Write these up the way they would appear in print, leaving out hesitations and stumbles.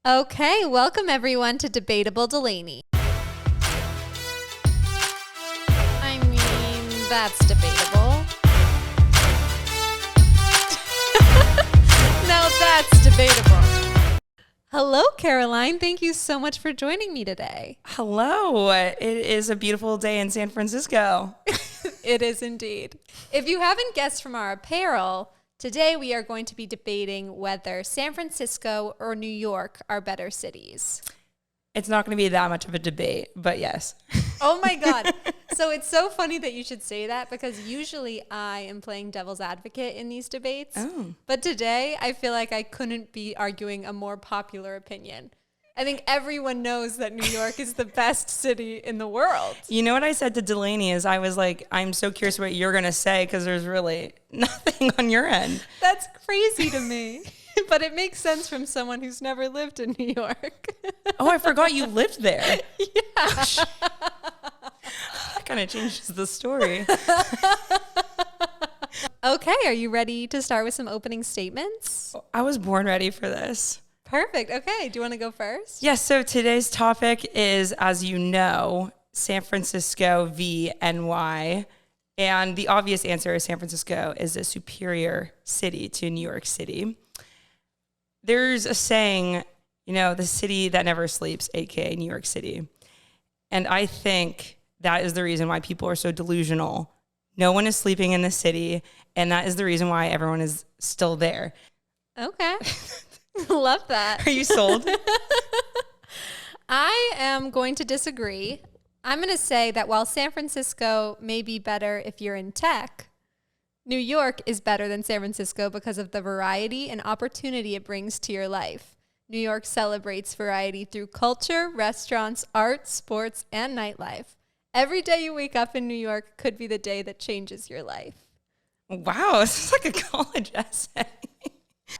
Okay, welcome everyone to Debatable Delaney. I mean, that's debatable. Now that's debatable. Hello, Caroline. Thank you so much for joining me today. Hello. It is a beautiful day in San Francisco. It is indeed. If you haven't guessed from our apparel, today we are going to be debating whether San Francisco or New York are better cities. It's not going to be that much of a debate, but yes. Oh my God. So it's so funny that you should say that because usually I am playing devil's advocate in these debates. Oh. But today I feel like I couldn't be arguing a more popular opinion. I think everyone knows that New York is the best city in the world. You know what I said to Delaney is I was like, I'm so curious what you're going to say because there's really nothing on your end. That's crazy to me. But it makes sense from someone who's never lived in New York. Oh, I forgot you lived there. Yeah. That kind of changes the story. Okay, are you ready to start with some opening statements? I was born ready for this. Perfect. Okay, do you want to go first? Yes, so today's topic is, as you know, San Francisco v. NY. And the obvious answer is San Francisco is a superior city to New York City. There's a saying, the city that never sleeps, aka New York City. And I think that is the reason why people are so delusional. No one is sleeping in the city, and that is the reason why everyone is still there. Okay. Love that. Are you sold? I am going to disagree. I'm going to say that while San Francisco may be better if you're in tech, New York is better than San Francisco because of the variety and opportunity it brings to your life. New York celebrates variety through culture, restaurants, art, sports, and nightlife. Every day you wake up in New York could be the day that changes your life. Wow, this is like a college essay.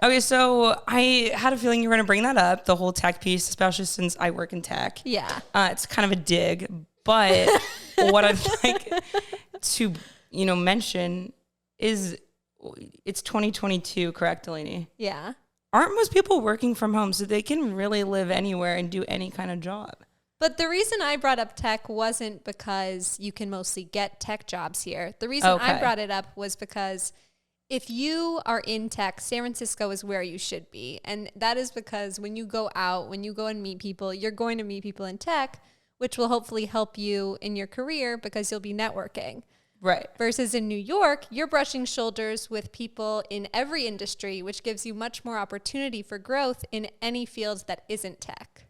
Okay, so I had a feeling you were going to bring that up, the whole tech piece, especially since I work in tech. Yeah. It's kind of a dig, but what I'd like to, mention is it's 2022, correct, Delaney? Yeah. Aren't most people working from home so they can really live anywhere and do any kind of job? But the reason I brought up tech wasn't because you can mostly get tech jobs here. The reason I brought it up was because if you are in tech, San Francisco is where you should be. And that is because when you go out, when you go and meet people, you're going to meet people in tech, which will hopefully help you in your career because you'll be networking. Right. Versus in New York, you're brushing shoulders with people in every industry, which gives you much more opportunity for growth in any field that isn't tech.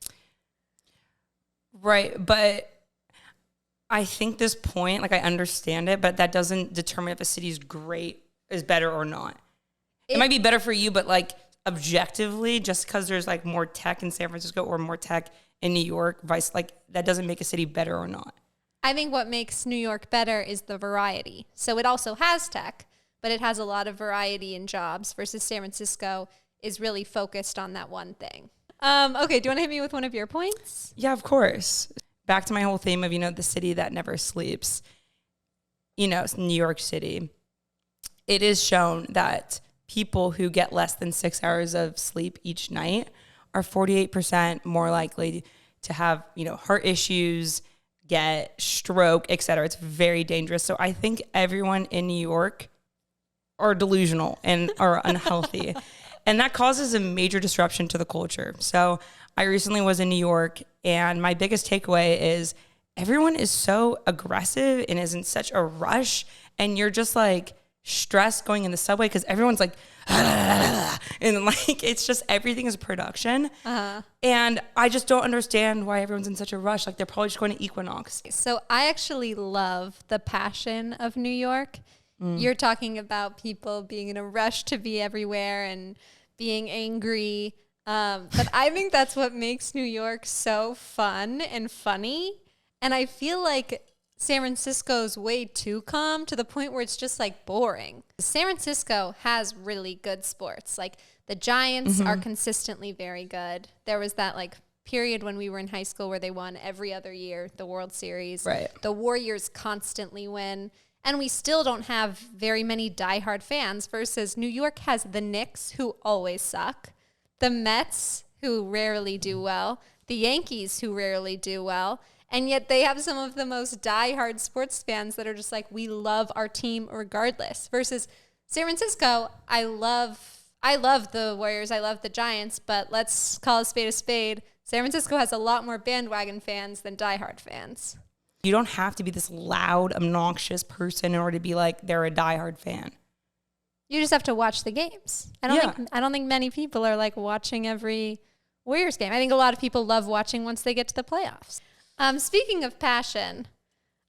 Right. But I think this point, I understand it, but that doesn't determine if a city's great is better or not. It might be better for you, but objectively, just because there's more tech in San Francisco or more tech in New York, that doesn't make a city better or not. I think what makes New York better is the variety. So it also has tech, but it has a lot of variety in jobs versus San Francisco is really focused on that one thing. Okay, do you want to hit me with one of your points? Yeah, of course. Back to my whole theme of, the city that never sleeps. New York City. It is shown that people who get less than 6 hours of sleep each night are 48% more likely to have, heart issues, get stroke, et cetera. It's very dangerous. So I think everyone in New York are delusional and are unhealthy. And that causes a major disruption to the culture. So I recently was in New York, and my biggest takeaway is everyone is so aggressive and is in such a rush, and you're just stressed going in the subway because everyone's and it's just everything is production. And I just don't understand why everyone's in such a rush. They're probably just going to Equinox. So I actually love the passion of New York. You're talking about people being in a rush to be everywhere and being angry. But I think that's what makes New York so fun and funny. And I feel like San Francisco's way too calm to the point where it's just boring. San Francisco has really good sports. The Giants are consistently very good. There was that period when we were in high school where they won every other year, the World Series. Right. The Warriors constantly win. And we still don't have very many diehard fans versus New York has the Knicks, who always suck, the Mets, who rarely do well, the Yankees, who rarely do well, and yet they have some of the most diehard sports fans that are just like, we love our team regardless. Versus San Francisco, I love the Warriors, I love the Giants, but let's call a spade a spade. San Francisco has a lot more bandwagon fans than diehard fans. You don't have to be this loud, obnoxious person in order to be like, they're a diehard fan. You just have to watch the games. I don't think many people are like watching every Warriors game. I think a lot of people love watching once they get to the playoffs. Speaking of passion,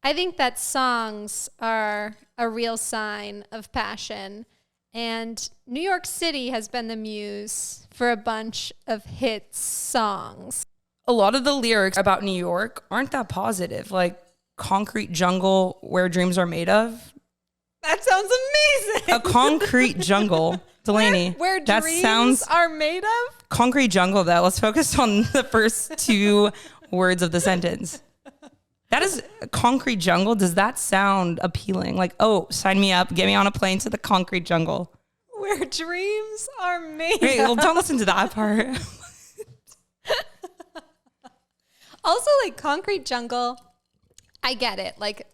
I think that songs are a real sign of passion. And New York City has been the muse for a bunch of hit songs. A lot of the lyrics about New York aren't that positive. Like concrete jungle where dreams are made of. That sounds amazing. A concrete jungle. Delaney. Where dreams are made of? Concrete jungle, though. Let's focus on the first two words of the sentence. That is a concrete jungle. Does that sound appealing? Like, oh, sign me up. Get me on a plane to the concrete jungle. Where dreams are made Wait, of. well, don't listen to that part. Also, like, concrete jungle, I get it. Like,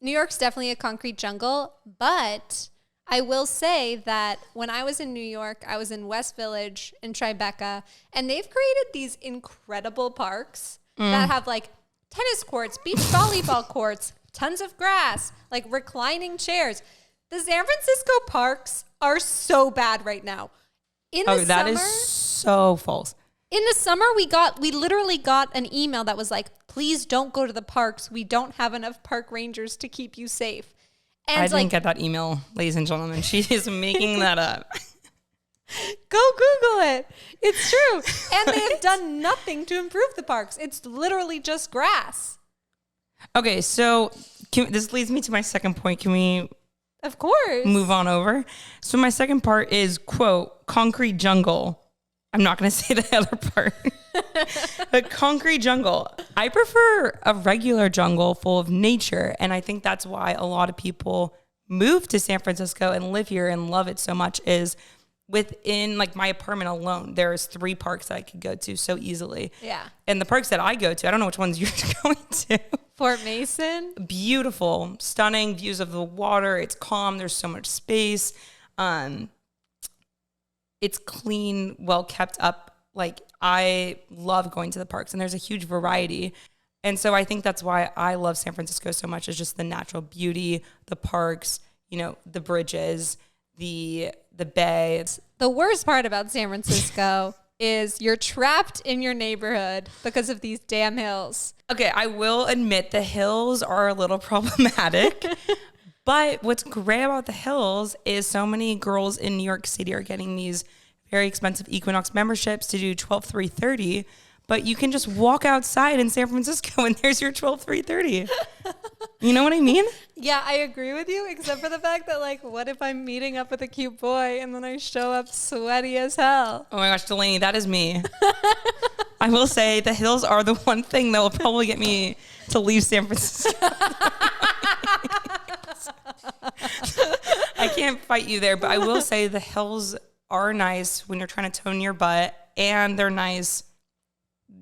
New York's definitely a concrete jungle, but I will say that when I was in New York, I was in West Village in Tribeca, and they've created these incredible parks that have like tennis courts, beach volleyball courts, tons of grass, like reclining chairs. The San Francisco parks are so bad right now. In the that summer, is so false. in the summer, we literally got an email that was like, please don't go to the parks. We don't have enough park rangers to keep you safe. And I didn't get that email, ladies and gentlemen. She is making that up. Go Google it. It's true. And they have done nothing to improve the parks. It's literally just grass. Okay, so this leads me to my second point. Can we Of course. move on over? So my second part is, quote, concrete jungle. I'm not going to say the other part. But concrete jungle. I prefer a regular jungle full of nature. And I think that's why a lot of people move to San Francisco and live here and love it so much is within like my apartment alone, there's 3 parks that I could go to so easily. Yeah. And the parks that I go to, I don't know which ones you're going to. Fort Mason. Beautiful, stunning views of the water. It's calm. There's so much space. It's clean, well kept up. Like I love going to the parks and there's a huge variety. And so I think that's why I love San Francisco so much is just the natural beauty, the parks, you know, the bridges, the bay. The worst part about San Francisco is you're trapped in your neighborhood because of these damn hills. Okay, I will admit the hills are a little problematic. But what's great about the hills is so many girls in New York City are getting these very expensive Equinox memberships to do 12/3/30. But you can just walk outside in San Francisco and there's your 12/3/30. You know what I mean? Yeah, I agree with you, except for the fact that, like, what if I'm meeting up with a cute boy and then I show up sweaty as hell? Oh my gosh, Delaney, that is me. I will say the hills are the one thing that will probably get me to leave San Francisco. I can't fight you there, but I will say the hills are nice when you're trying to tone your butt, and they're nice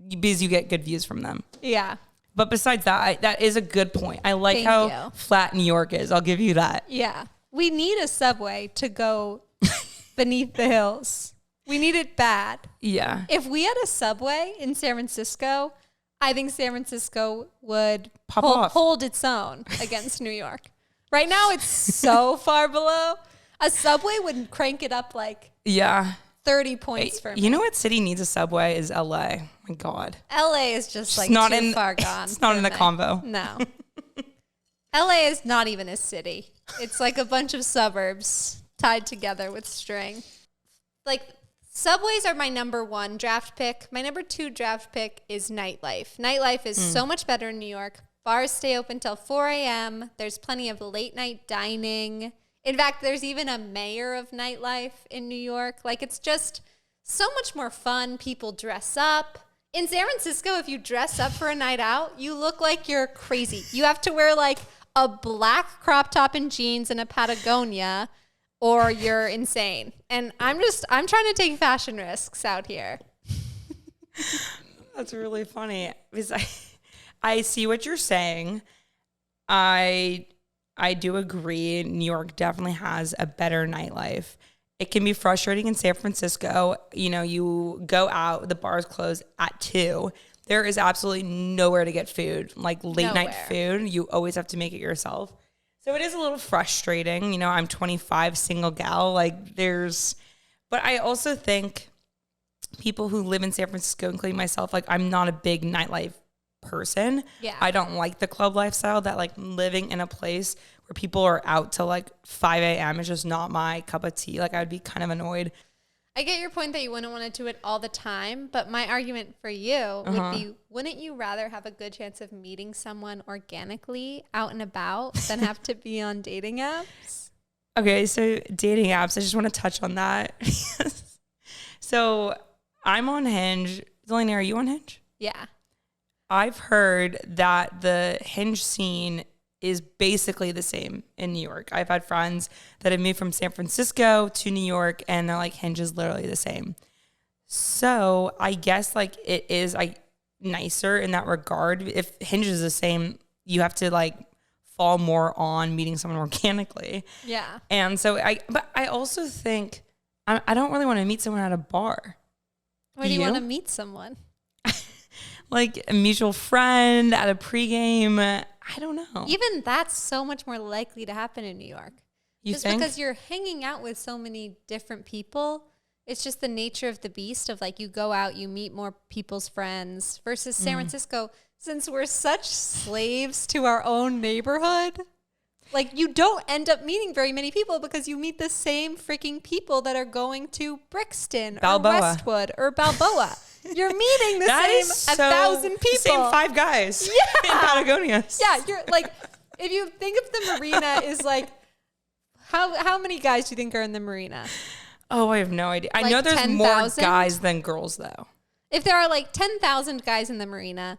because you get good views from them. Yeah. But besides that, that is a good point. I like Thank how you. flat New York is. I'll give you that. Yeah. We need a subway to go beneath the hills. We need it bad. Yeah. If we had a subway in San Francisco, I think San Francisco would Pop off. hold its own against New York. Right now, it's so far below. A subway would crank it up like Yeah. 30 points for me. You know what city needs a subway is LA. My God. LA is just like not too in- far gone. it's not for in the me. convo. No. LA is not even a city. It's like a bunch of suburbs tied together with string. Like, subways are my number 1 draft pick. My number 2 draft pick is nightlife. Nightlife is so much better in New York. Bars stay open till 4 a.m. There's plenty of late night dining. In fact, there's even a mayor of nightlife in New York. Like, it's just so much more fun. People dress up. In San Francisco, if you dress up for a night out, you look like you're crazy. You have to wear like a black crop top and jeans and a Patagonia, or you're insane. And I'm trying to take fashion risks out here. That's really funny because I see what you're saying. I do agree. New York definitely has a better nightlife. It can be frustrating in San Francisco. You know, you go out, the bars close at 2. There is absolutely nowhere to get food, like late night food. You always have to make it yourself. So it is a little frustrating. You know, I'm 25, single gal. But I also think people who live in San Francisco, including myself, like I'm not a big nightlife person. Yeah. I don't like the club lifestyle. That like living in a place where people are out till like 5 a.m. is just not my cup of tea. Like I'd be kind of annoyed. I get your point that you wouldn't want to do it all the time, but my argument for you would be, wouldn't you rather have a good chance of meeting someone organically out and about than have to be on dating apps? Okay, so dating apps, I just want to touch on that. So I'm on Hinge. Delaney, are you on Hinge? Yeah. I've heard that the Hinge scene is basically the same in New York. I've had friends that have moved from San Francisco to New York, and they're like, Hinge is literally the same. So I guess like it is nicer in that regard. If Hinge is the same, you have to like fall more on meeting someone organically. Yeah. And so but I also think I don't really want to meet someone at a bar. Why do you want to meet someone? Like a mutual friend at a pregame. I don't know. Even that's so much more likely to happen in New York. You just think? because you're hanging out with so many different people. It's just the nature of the beast of like you go out, you meet more people's friends versus San Francisco. Since we're such slaves to our own neighborhood, like you don't end up meeting very many people because you meet the same freaking people that are going to Brixton Balboa. or Westwood or Balboa. You're meeting the same 1,000 people. Same 5 guys in Patagonia. Yeah, you're like, if you think of the marina is like, how many guys do you think are in the marina? Oh, I have no idea. I Like know there's 10,000? more guys than girls though. If there are like 10,000 guys in the marina,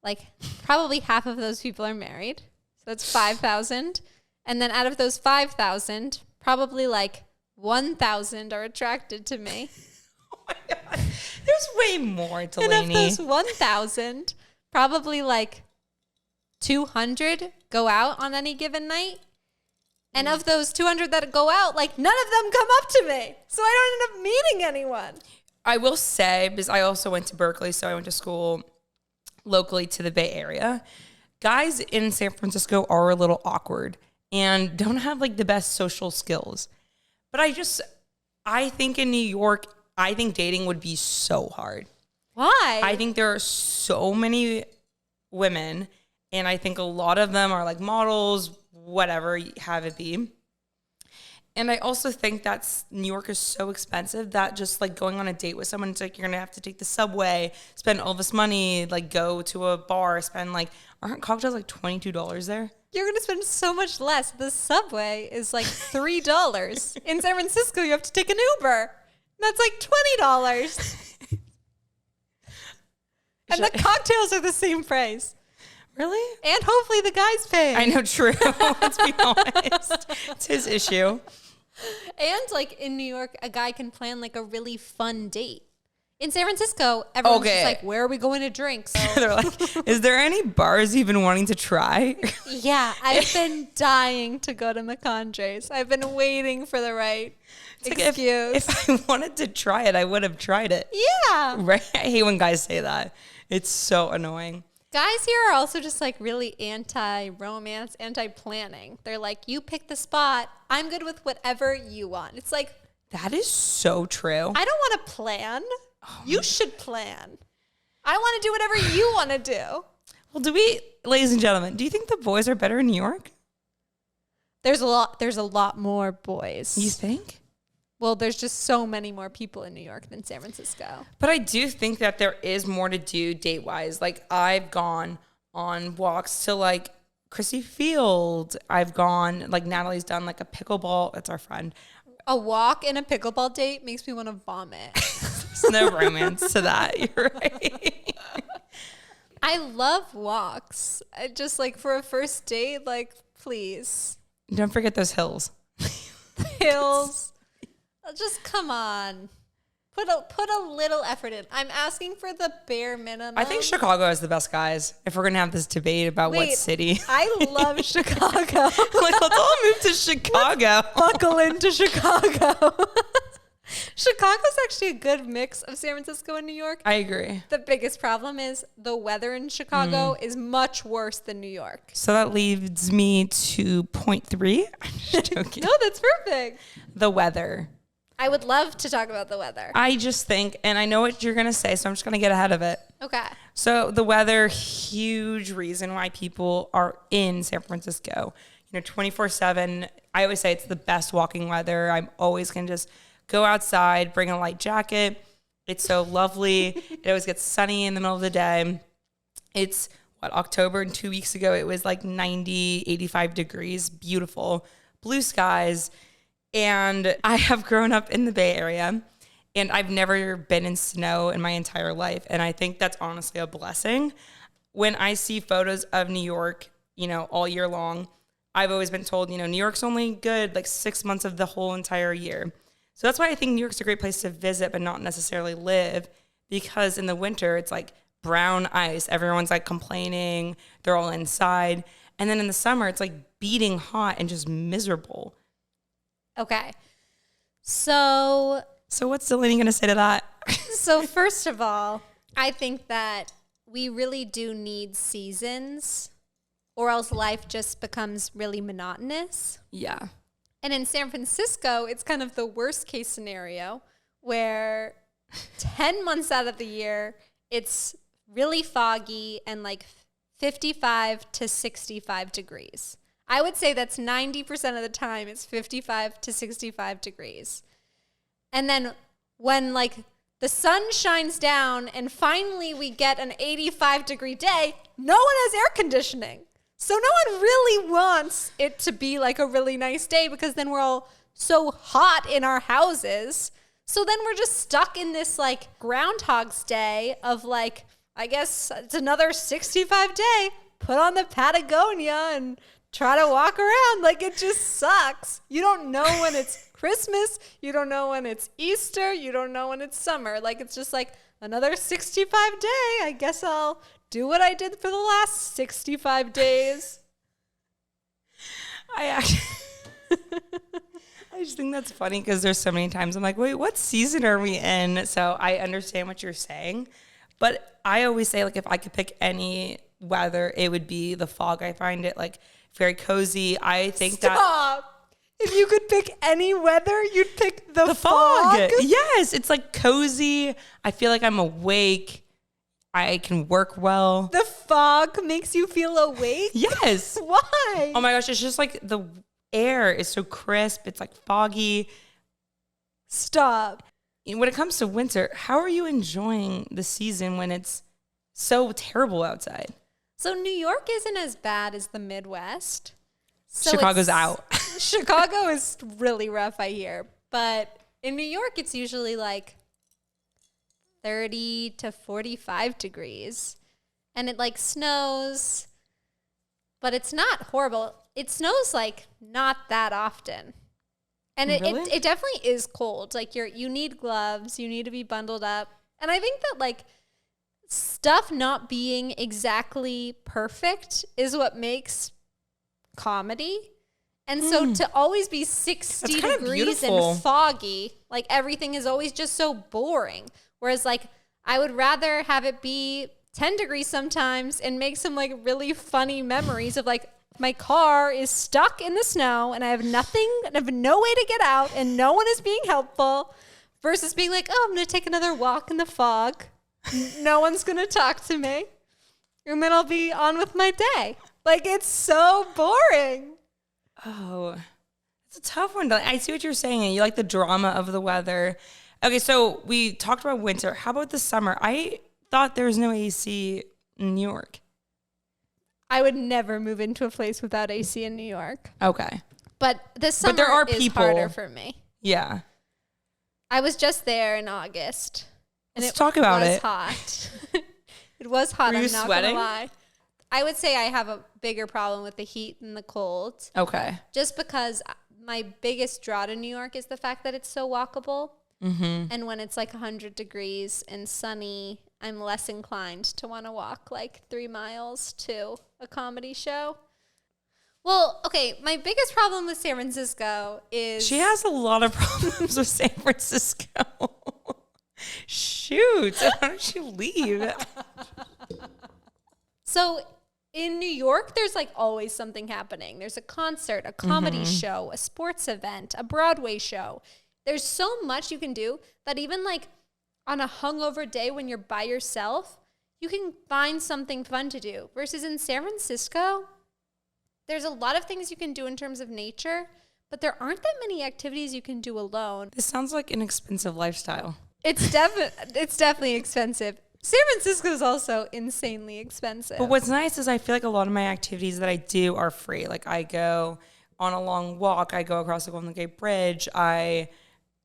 like probably half of those people are married. So that's 5,000. And then out of those 5,000, probably like 1,000 are attracted to me. Oh my God. There's way more, Delaney. And of those 1,000, probably like 200 go out on any given night. And of those 200 that go out, like none of them come up to me. So I don't end up meeting anyone. I will say, because I also went to Berkeley, so I went to school locally to the Bay Area. Guys in San Francisco are a little awkward and don't have like the best social skills. But I think in New York, I think dating would be so hard. Why? I think there are so many women, and I think a lot of them are like models, whatever, have it be. And I also think that New York is so expensive that just like going on a date with someone, it's like you're gonna have to take the subway, spend all this money, like go to a bar, spend like, aren't cocktails like $22 there? You're going to spend so much less. The subway is like $3. In San Francisco, you have to take an Uber. That's like $20. And the cocktails are the same price. Really? And hopefully the guy's paying. I know, true. Let's be honest. It's his issue. And like in New York, a guy can plan like a really fun date. In San Francisco, everyone's just like, where are we going to drink? So They're like, is there any bars you've been wanting to try? yeah, I've been dying to go to McCondray's. I've been waiting for the right excuse. Like if I wanted to try it, I would have tried it. Yeah. Right? I hate when guys say that. It's so annoying. Guys here are also just like really anti-romance, anti-planning. They're like, you pick the spot. I'm good with whatever you want. It's like, that is so true. I don't want to plan. You should plan. I want to do whatever you want to do. Well, ladies and gentlemen, do you think the boys are better in New York? There's a lot more boys. You think? Well, there's just so many more people in New York than San Francisco. But I do think that there is more to do date-wise. Like, I've gone on walks to, like, Chrissy Field. I've gone, like, Natalie's done, like, a pickleball. That's our friend. A walk and a pickleball date makes me want to vomit. There's no romance to that. You're right. I love walks. I just, like, for a first date, like, please. Don't forget those hills. Hills. Just come on. Put a little effort in. I'm asking for the bare minimum. I think Chicago has the best guys. If we're gonna have this debate about what city, I love Chicago. like, let's all move to Chicago. Let's buckle into Chicago. Chicago's actually a good mix of San Francisco and New York. I agree. The biggest problem is the weather in Chicago is much worse than New York. So that leads me to point 3. I'm just joking. No, that's perfect. The weather. I would love to talk about the weather. I just think, and I know what you're going to say, so I'm just going to get ahead of it. Okay. So the weather, huge reason why people are in San Francisco. 24/7. I always say it's the best walking weather. I'm always going to just go outside, bring a light jacket. It's so lovely. It always gets sunny in the middle of the day. It's October, and 2 weeks ago it was like 90, 85 degrees, beautiful, blue skies. And I have grown up in the Bay Area, and I've never been in snow in my entire life. And I think that's honestly a blessing. When I see photos of New York, all year long, I've always been told, New York's only good like 6 months of the whole entire year. So that's why I think New York's a great place to visit, but not necessarily live, because in the winter, it's like brown ice. Everyone's like complaining. They're all inside. And then in the summer, it's like beating hot and just miserable. Okay. So what's Delaney going to say to that? So first of all, I think that we really do need seasons, or else life just becomes really monotonous. Yeah. And in San Francisco, it's kind of the worst case scenario where 10 months out of the year, it's really foggy and like 55 to 65 degrees. I would say that's 90% of the time it's 55 to 65 degrees. And then when like the sun shines down and finally we get an 85-degree day, no one has air conditioning. So no one really wants it to be like a really nice day, because then we're all so hot in our houses. So then we're just stuck in this like Groundhog's Day of like, I guess it's another 65 day, put on the Patagonia and try to walk around. Like, it just sucks. You don't know when it's Christmas. You don't know when it's Easter. You don't know when it's summer. Like, it's just like another 65 day. I guess I'll do what I did for the last 65 days. I just think that's funny, because there's so many times I'm like, wait, what season are we in? So I understand what you're saying. But I always say, like, if I could pick any weather, it would be the fog. I find it like very cozy. I think Stop. If you could pick any weather, you'd pick the fog. Yes, it's like cozy. I feel like I'm awake. I can work well. The fog makes you feel awake? Yes. Why? Oh my gosh, it's just like the air is so crisp. It's like foggy. Stop. When it comes to winter, how are you enjoying the season when it's so terrible outside? So New York isn't as bad as the Midwest. So Chicago's out. Chicago is really rough, I hear. But in New York, it's usually like 30 to 45 degrees. And it like snows, but it's not horrible. It snows like not that often. And Really? it definitely is cold. Like you need gloves, you need to be bundled up. And I think that like stuff not being exactly perfect is what makes comedy. And so to always be 60 degrees and foggy, like everything is always just so boring. Whereas like I would rather have it be 10 degrees sometimes and make some like really funny memories of like my car is stuck in the snow and I have nothing, and I have no way to get out and no one is being helpful, versus being like, oh, I'm going to take another walk in the fog. No one's going to talk to me. And then I'll be on with my day. Like, it's so boring. Oh, it's a tough one. I see what you're saying. You like the drama of the weather. Okay, so we talked about winter. How about the summer? I thought there was no AC in New York. I would never move into a place without AC in New York. Okay. But the summer there are is people. harder for me. Yeah. I was just there in August. And Let's talk about it. It was hot. It was hot, Were you I'm not sweating? gonna lie. I would say I have a bigger problem with the heat than the cold. Okay. Just because my biggest draw to New York is the fact that it's so walkable. And when it's like 100 degrees and sunny, I'm less inclined to want to walk like 3 miles to a comedy show. Well, okay, my biggest problem with San Francisco is... She has a lot of problems with San Francisco. Shoot, why don't you leave? So in New York, there's like always something happening. There's a concert, a comedy show, a sports event, a Broadway show. There's so much you can do that even like on a hungover day when you're by yourself, you can find something fun to do. Versus in San Francisco, there's a lot of things you can do in terms of nature, but there aren't that many activities you can do alone. This sounds like an expensive lifestyle. It's definitely expensive. San Francisco is also insanely expensive. But what's nice is I feel like a lot of my activities that I do are free. Like I go on a long walk. I go across the Golden Gate Bridge. I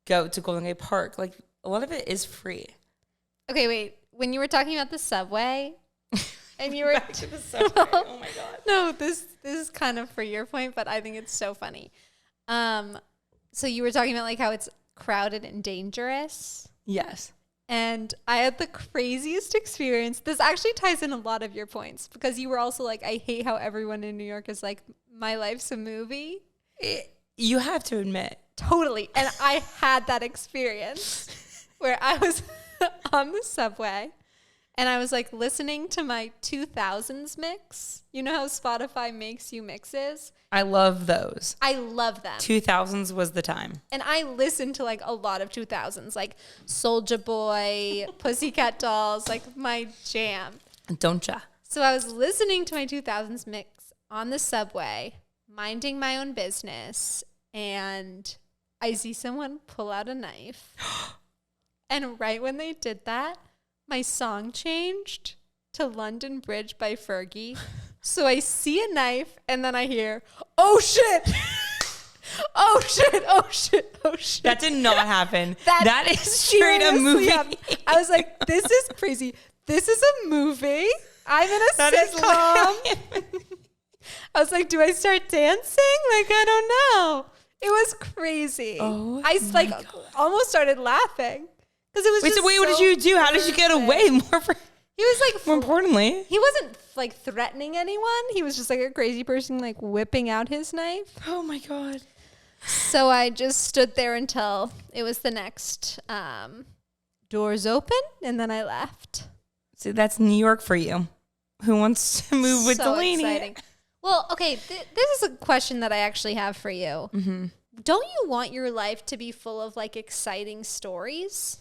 go to Golden Gate Park. Like a lot of it is free. Okay, wait. When you were talking about the subway and you were back to the subway. Oh my God. No, this is kind of for your point, but I think it's so funny. So you were talking about like how it's crowded and dangerous. Yes. And I had the craziest experience. This actually ties in a lot of your points because you were also like, I hate how everyone in New York is like, my life's a movie. You have to admit. Totally. And I had that experience where I was on the subway and I was like listening to my 2000s mix. You know how Spotify makes you mixes? I love those. I love them. 2000s was the time. And I listened to like a lot of 2000s, like Soulja Boy, Pussycat Dolls, like my jam. Don't ya? So I was listening to my 2000s mix on the subway, minding my own business, and I see someone pull out a knife. And right when they did that, my song changed to London Bridge by Fergie. So I see a knife and then I hear, oh shit. Oh shit. Oh shit. Oh shit. That did not happen. That is straight a movie. Happened. I was like, this is crazy. This is a movie. I'm in a sitcom. I was like, do I start dancing? Like, I don't know. It was crazy. Oh, I like almost started laughing because it was. Wait, just so wait, what did you do? How did you get away? He was like, more importantly, he wasn't like threatening anyone. He was just like a crazy person, like whipping out his knife. Oh my God. So I just stood there until it was the next doors open, and then I left. See, that's New York for you. Who wants to move with Delaney? Exciting. Well, okay, this is a question that I actually have for you. Mm-hmm. Don't you want your life to be full of like exciting stories?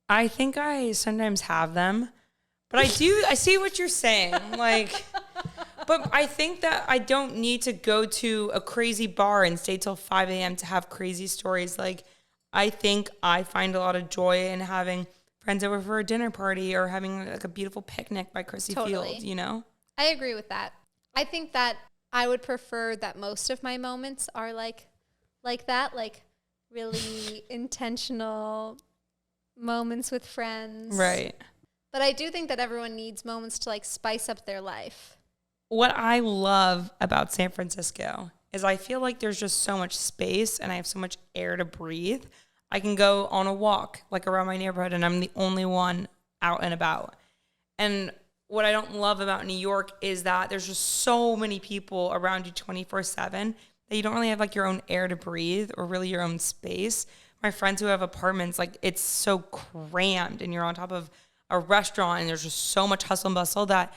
I think I sometimes have them, but I see what you're saying. Like, but I think that I don't need to go to a crazy bar and stay till 5 a.m. to have crazy stories. Like, I think I find a lot of joy in having friends over for a dinner party or having like a beautiful picnic by Crissy Field, you know? I agree with that. I think that I would prefer that most of my moments are like that, like really intentional moments with friends. Right. But I do think that everyone needs moments to like spice up their life. What I love about San Francisco is I feel like there's just so much space and I have so much air to breathe. I can go on a walk like around my neighborhood and I'm the only one out and about. And what I don't love about New York is that there's just so many people around you 24/7 that you don't really have like your own air to breathe or really your own space. My friends who have apartments, like it's so crammed and you're on top of a restaurant and there's just so much hustle and bustle that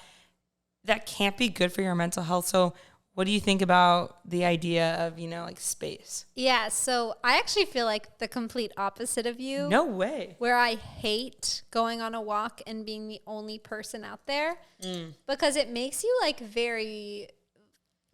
can't be good for your mental health. So what do you think about the idea of, like space? Yeah, so I actually feel like the complete opposite of you. No way. Where I hate going on a walk and being the only person out there because it makes you like very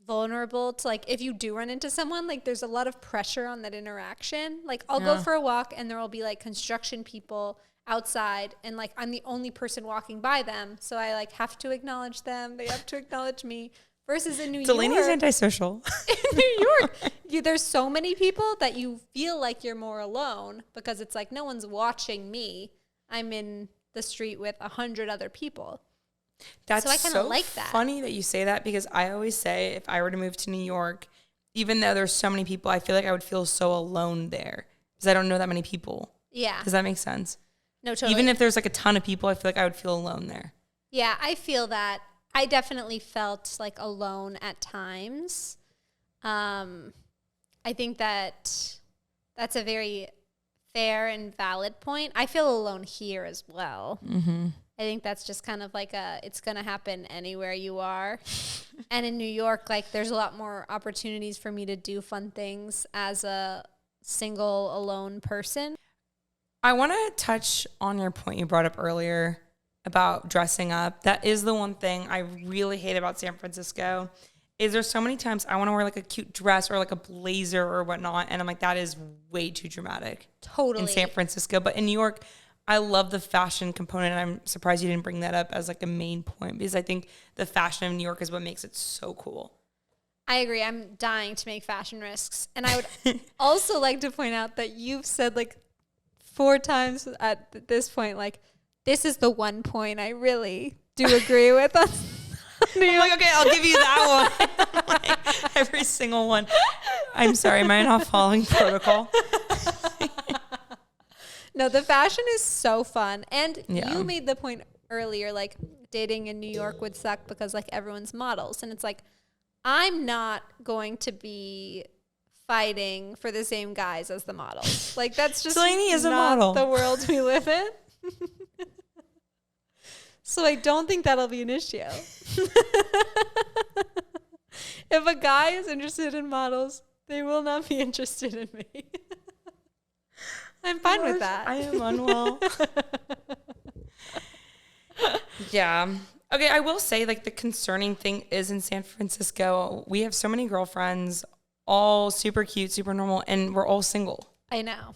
vulnerable to like if you do run into someone, like there's a lot of pressure on that interaction. Like I'll go for a walk and there will be like construction people outside and like I'm the only person walking by them. So I like have to acknowledge them. They have to acknowledge me. Versus in New York. Delaney's antisocial. In New York, there's so many people that you feel like you're more alone because it's like no one's watching me. I'm in the street with 100 other people. That's so I kind of like that. Funny that you say that because I always say if I were to move to New York, even though there's so many people, I feel like I would feel so alone there because I don't know that many people. Yeah. Does that make sense? No, totally. Even if there's like a ton of people, I feel like I would feel alone there. Yeah, I feel that. I definitely felt like alone at times. I think that's a very fair and valid point. I feel alone here as well. Mm-hmm. I think that's just kind of like it's going to happen anywhere you are. And in New York, like there's a lot more opportunities for me to do fun things as a single alone person. I want to touch on your point you brought up earlier about dressing up. That is the one thing I really hate about San Francisco. Is there so many times I want to wear like a cute dress or like a blazer or whatnot, and I'm like, that is way too dramatic. Totally. In San Francisco. But in New York, I love the fashion component, and I'm surprised you didn't bring that up as like a main point, because I think the fashion of New York is what makes it so cool. I agree. I'm dying to make fashion risks. And I would also like to point out that you've said like 4 times at this point, like, this is the one point I really do agree with on I'm like, okay, I'll give you that one. Like, every single one. I'm sorry, am I not following protocol? No, the fashion is so fun. And Yeah. you made the point earlier, like, dating in New York would suck because, like, everyone's models. And it's like, I'm not going to be fighting for the same guys as the models. Like, that's just Delaney is a not model. the world we live in. So I don't think that'll be an issue. If a guy is interested in models, they will not be interested in me. I'm fine with that. I am unwell. Yeah. Okay, I will say, like, the concerning thing is in San Francisco, we have so many girlfriends, all super cute, super normal, and we're all single. I know.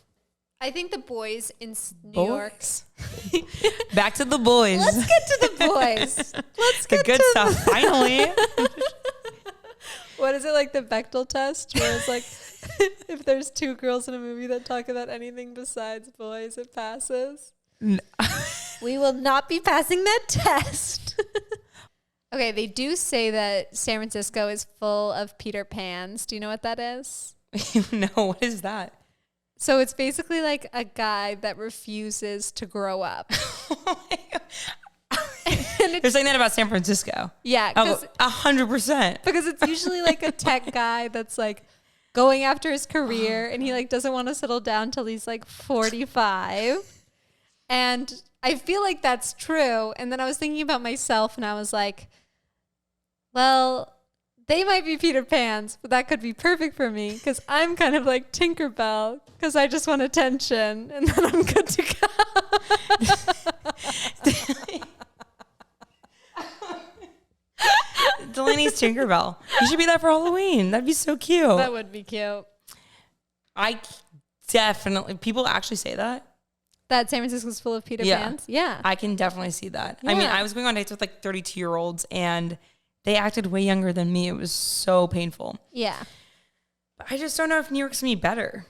I think the boys in New York. Back to the boys. Let's get to the boys. Let's get the good to stuff, finally. What is it, like the Bechdel test, where it's like if there's 2 girls in a movie that talk about anything besides boys, it passes? We will not be passing that test. Okay, they do say that San Francisco is full of Peter Pans. Do you know what that is? No, what is that? So it's basically like a guy that refuses to grow up. Oh my God. They're saying that about San Francisco. Yeah. 100%. Because it's usually like a tech guy that's like going after his career and he like doesn't want to settle down till he's like 45. And I feel like that's true. And then I was thinking about myself and I was like, well, they might be Peter Pans, but that could be perfect for me because I'm kind of like Tinkerbell because I just want attention and then I'm good to go. Delaney's Tinkerbell. You should be that for Halloween. That'd be so cute. That would be cute. I definitely, people actually say that. That San Francisco's full of Peter Pans? Yeah. I can definitely see that. Yeah. I mean, I was going on dates with like 32-year-olds and they acted way younger than me. It was so painful. Yeah. But I just don't know if New York's going to be better.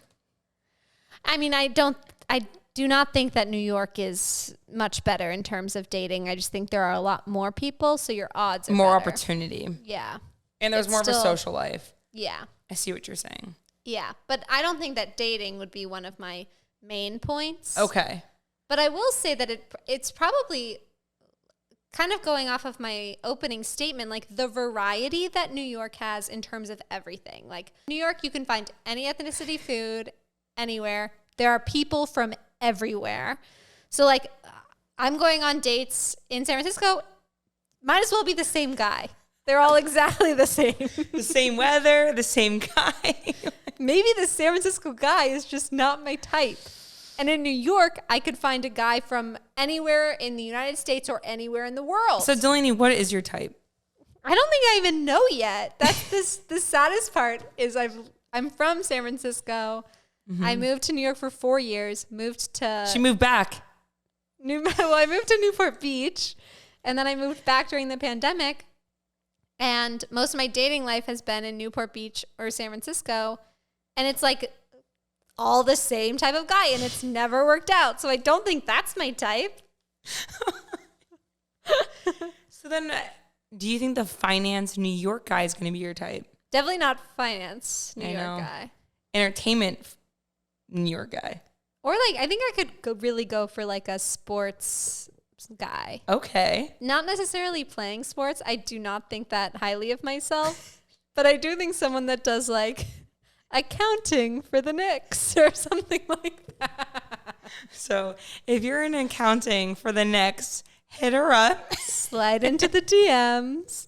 I mean, I do not think that New York is much better in terms of dating. I just think there are a lot more people, so your odds are more better. opportunity. Yeah. And there's It's more of a still- social life. Yeah. I see what you're saying. Yeah. But I don't think that dating would be one of my main points. Okay. But I will say that it's probably kind of going off of my opening statement, like the variety that New York has in terms of everything. Like New York, you can find any ethnicity food anywhere. There are people from everywhere. So like I'm going on dates in San Francisco, might as well be the same guy. They're all exactly the same. The same weather, the same guy. Maybe the San Francisco guy is just not my type. And in New York, I could find a guy from anywhere in the United States or anywhere in the world. So Delaney, what is your type? I don't think I even know yet. That's the saddest part is I'm from San Francisco. Mm-hmm. I moved to New York for 4 years. She moved back. I moved to Newport Beach, and then I moved back during the pandemic. And most of my dating life has been in Newport Beach or San Francisco, and it's like all the same type of guy, and it's never worked out. So I don't think that's my type. So then, do you think the finance New York guy is going to be your type? Definitely not finance New York guy. Entertainment New York guy. Or like, I think I could really go for like a sports guy. Okay. Not necessarily playing sports. I do not think that highly of myself, but I do think someone that does like accounting for the Knicks or something like that. So if you're in accounting for the Knicks, hit her up. Slide into the DMs.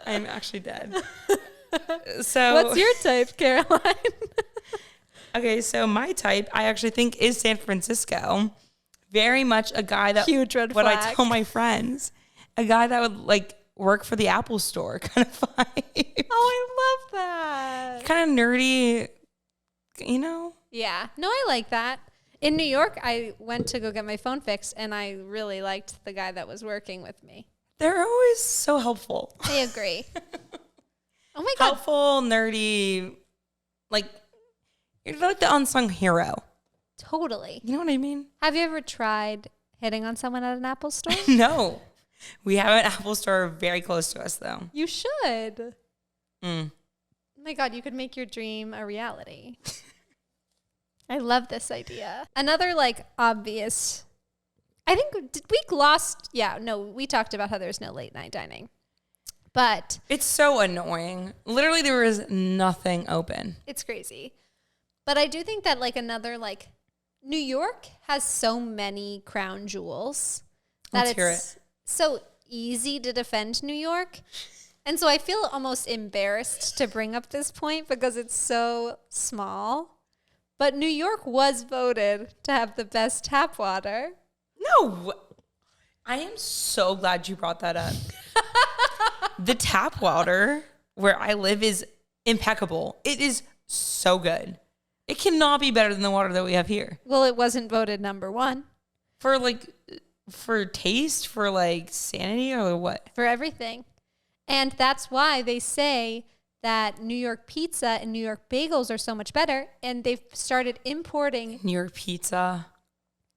I'm actually dead. So what's your type, Caroline? Okay, so my type I actually think is San Francisco. Very much a guy that huge red what flag. I tell my friends, a guy that would like work for the Apple store kind of vibe. Oh, I love that. Kind of nerdy, you know? Yeah. No, I like that. In New York, I went to go get my phone fixed, and I really liked the guy that was working with me. They're always so helpful. I agree. Oh my God. Helpful, nerdy, like you're like the unsung hero. Totally. You know what I mean? Have you ever tried hitting on someone at an Apple store? No. We have an Apple store very close to us, though. You should. Mm. Oh my God, you could make your dream a reality. I love this idea. Another like obvious, I think, did we glossed? Yeah, no, we talked about how there's no late night dining. But It's so annoying. Literally, there is nothing open. it's crazy. But I do think that like another like New York has so many crown jewels that Let's hear it's so easy to defend New York. And so I feel almost embarrassed to bring up this point because it's so small. But New York was voted to have the best tap water. No. I am so glad you brought that up. The tap water where I live is impeccable. It is so good. It cannot be better than the water that we have here. Well, it wasn't voted number one For taste, for like sanity, or what? for everything. And that's why they say that New York pizza and New York bagels are so much better. And they've started importing. New York pizza.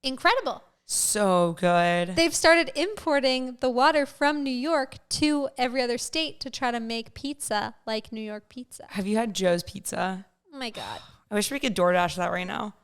Incredible. So good. They've started importing the water from New York to every other state to try to make pizza like New York pizza. Have you had Joe's Pizza? Oh my God. I wish we could DoorDash that right now.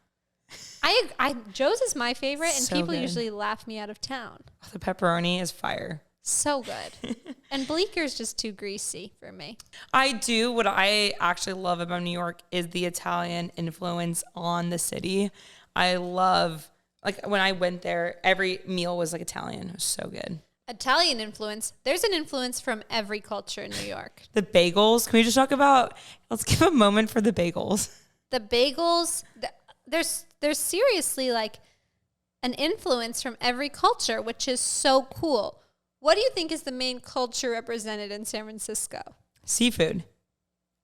Joe's is my favorite, and So people good. usually laugh me out of town. The pepperoni is fire. So good. And Bleeker's just too greasy for me. I do. What I actually love about New York is the Italian influence on the city. I love, like when I went there, every meal was like Italian. It was so good. Italian influence. There's an influence from every culture in New York. The bagels. Can we just talk about, let's give a moment for the bagels. The bagels, there's seriously like an influence from every culture, which is so cool. What do you think is the main culture represented in San Francisco? Seafood.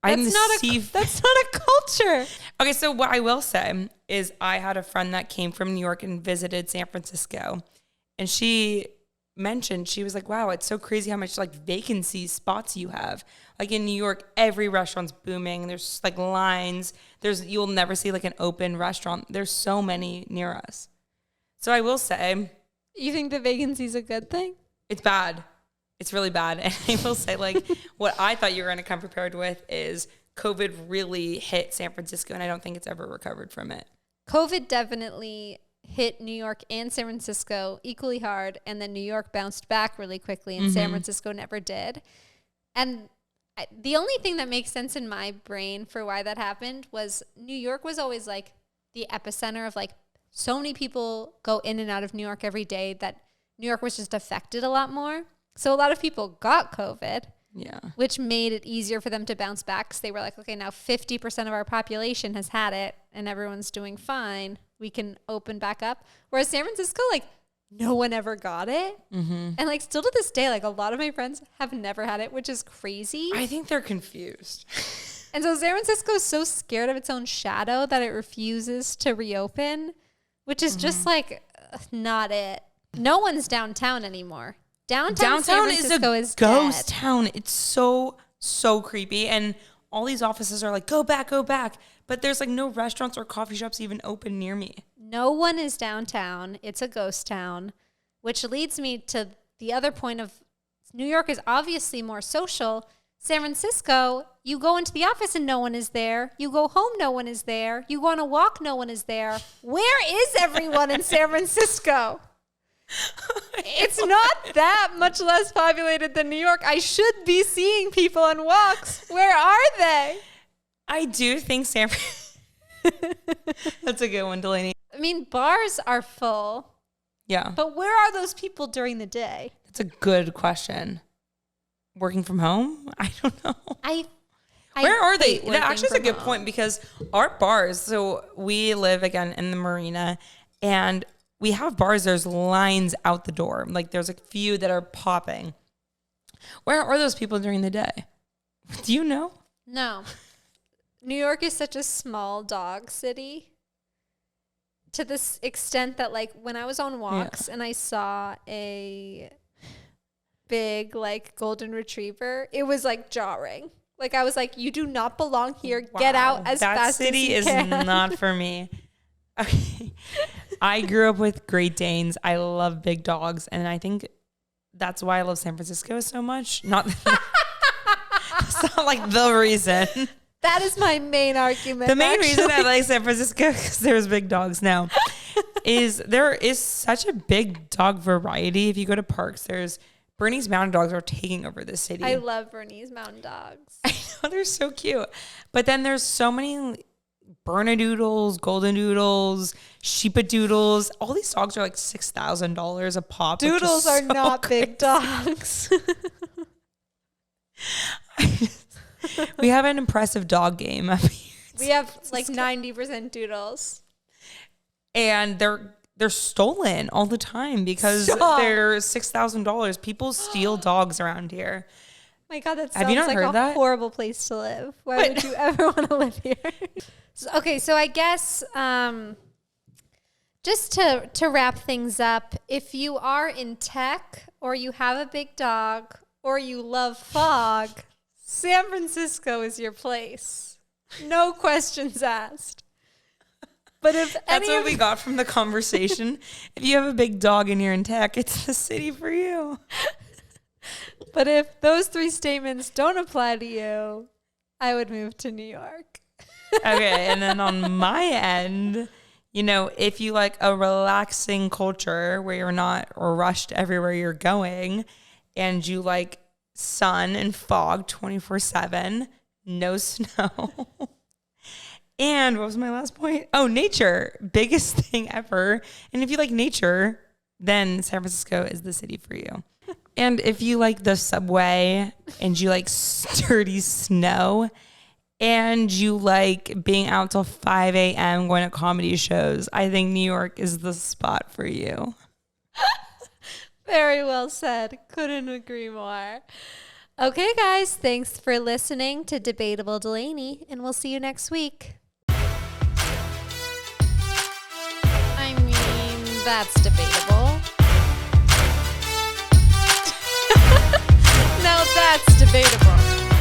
That's not a culture. Okay, so what I will say is I had a friend that came from New York and visited San Francisco, and she mentioned, she was like, wow, it's so crazy how much like vacancy spots you have. Like in New York, every restaurant's booming. There's like lines. You'll never see like an open restaurant. There's so many near us. So I will say, You think the vacancy's a good thing? it's bad. It's really bad. And I will say, like, what I thought you were going to come prepared with is COVID really hit San Francisco, and I don't think it's ever recovered from it. COVID definitely hit New York and San Francisco equally hard, and then New York bounced back really quickly, and San Francisco never did. And the only thing that makes sense in my brain for why that happened was New York was always like the epicenter of like so many people go in and out of New York every day that New York was just affected a lot more. So a lot of people got COVID, Yeah. which made it easier for them to bounce back because they were like, okay, now 50% of our population has had it and everyone's doing fine. We can open back up. Whereas San Francisco, like, no one ever got it. And like still to this day, like a lot of my friends have never had it, which is crazy. I think they're confused. And so San Francisco is so scared of its own shadow that it refuses to reopen, which is just like not it. No one's downtown anymore. Downtown San Francisco is ghost dead. town. It's so creepy. And all these offices are like, go back. But there's like no restaurants or coffee shops even open near me. No one is downtown. It's a ghost town, which leads me to the other point of New York is obviously more social. San Francisco, you go into the office and no one is there. You go home, no one is there. You go on a walk, no one is there. Where is everyone in San Francisco? It's not that much less populated than New York. I should be seeing people on walks. Where are they? I do think San Francisco. That's a good one, Delaney. I mean, bars are full. Yeah. But where are those people during the day? That's a good question. Working from home? I don't know. Where are they? That actually is a good point because our bars, so we live again in the marina and we have bars, there's lines out the door. Like there's a few that are popping. Where are those people during the day? Do you know? No. New York is such a small dog city to this extent that like when I was on walks and I saw a big like golden retriever, it was like jarring. Like I was like, you do not belong here. Wow. Get out as fast as you can. That city is not for me. Okay. I grew up with Great Danes. I love big dogs. And I think that's why I love San Francisco so much. That's not like the reason. That is my main argument. The main reason I like San Francisco, because there's big dogs now, is there is such a big dog variety. If you go to parks, there's Bernese Mountain Dogs are taking over the city. I love Bernese Mountain Dogs. I know, they're so cute. But then there's so many Bernedoodles, Golden Doodles, Sheepadoodles. All these dogs are like $6,000 a pop. Doodles are so not crazy. Big dogs. We have an impressive dog game up here. We have like 90% doodles. And they're stolen all the time because they're $6,000. People steal dogs around here. My God, that sounds like a horrible place to live. Why would you ever want to live here? So I guess just to wrap things up, if you are in tech or you have a big dog or you love fog, San Francisco is your place. No questions asked. But if that's what we got from the conversation. If you have a big dog and you're in tech, it's the city for you. But if those three statements don't apply to you, I would move to New York. Okay, and then on my end, you know, if you like a relaxing culture where you're not rushed everywhere you're going and you like sun and fog 24/7, no snow. And what was my last point? Oh, nature. Biggest thing ever. And if you like nature, then San Francisco is the city for you. And if you like the subway and you like sturdy snow and you like being out till 5 a.m. going to comedy shows, I think New York is the spot for you. Very well said. Couldn't agree more. Okay, guys. Thanks for listening to Debatable Delaney, and we'll see you next week. I mean, that's debatable.